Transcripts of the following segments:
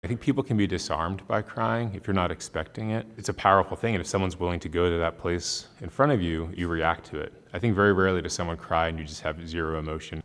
I think people can be disarmed by crying if you're not expecting it. It's a powerful thing, and if someone's willing to go to that place in front of you, you react to it. I think very rarely does someone cry and you just have zero emotion.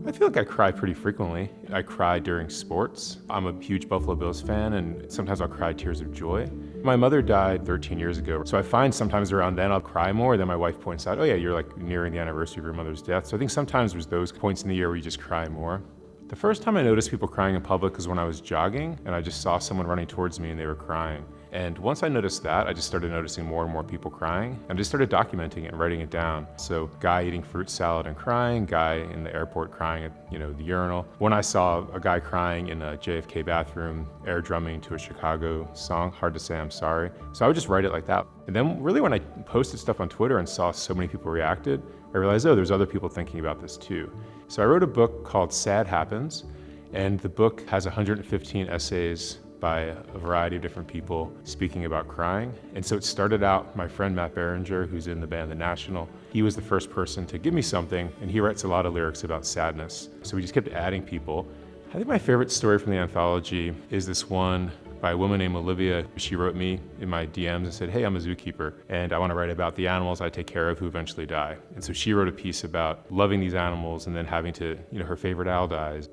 I feel like I cry pretty frequently. I cry during sports. I'm a huge Buffalo Bills fan, and sometimes I'll cry tears of joy. My mother died 13 years ago, so I find sometimes around then I'll cry more. Then my wife points out, oh yeah, you're like nearing the anniversary of your mother's death. So I think sometimes there's those points in the year where you just cry more. The first time I noticed people crying in public was when I was jogging, and I just saw someone running towards me and they were crying. And once I noticed that, I just started noticing more and more people crying, and I just started documenting it and writing it down. So guy eating fruit salad and crying, guy in the airport crying at the urinal. When I saw a guy crying in a JFK bathroom, air drumming to a Chicago song, Hard to Say I'm Sorry. So I would just write it like that. And then really when I posted stuff on Twitter and saw so many people reacted, I realized, oh, there's other people thinking about this too. So I wrote a book called Sad Happens, and the book has 115 essays by a variety of different people speaking about crying. And so it started out, my friend Matt Berenger, who's in the band The National, he was the first person to give me something, and he writes a lot of lyrics about sadness. So we just kept adding people. I think my favorite story from the anthology is this one by a woman named Olivia. She wrote me in my DMs and said, hey, I'm a zookeeper, and I want to write about the animals I take care of who eventually die. And so she wrote a piece about loving these animals and then having to, her favorite owl dies.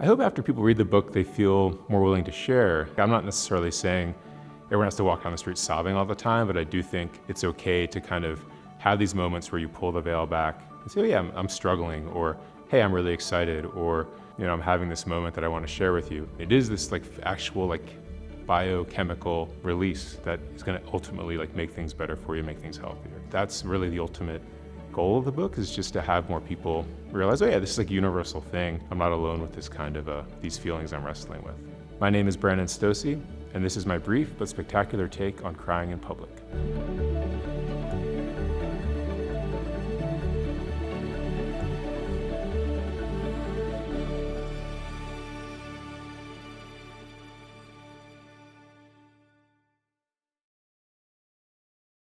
I hope after people read the book, they feel more willing to share. I'm not necessarily saying everyone has to walk down the street sobbing all the time, but I do think it's okay to kind of have these moments where you pull the veil back and say, oh yeah, I'm struggling, or hey, I'm really excited, or I'm having this moment that I want to share with you. It is this actual biochemical release that is going to ultimately make things better for you, make things healthier. That's really the ultimate goal of the book, is just to have more people realize, oh yeah, this is a universal thing. I'm not alone with this kind of these feelings I'm wrestling with. My name is Stosuy, and this is my brief but spectacular take on crying in public.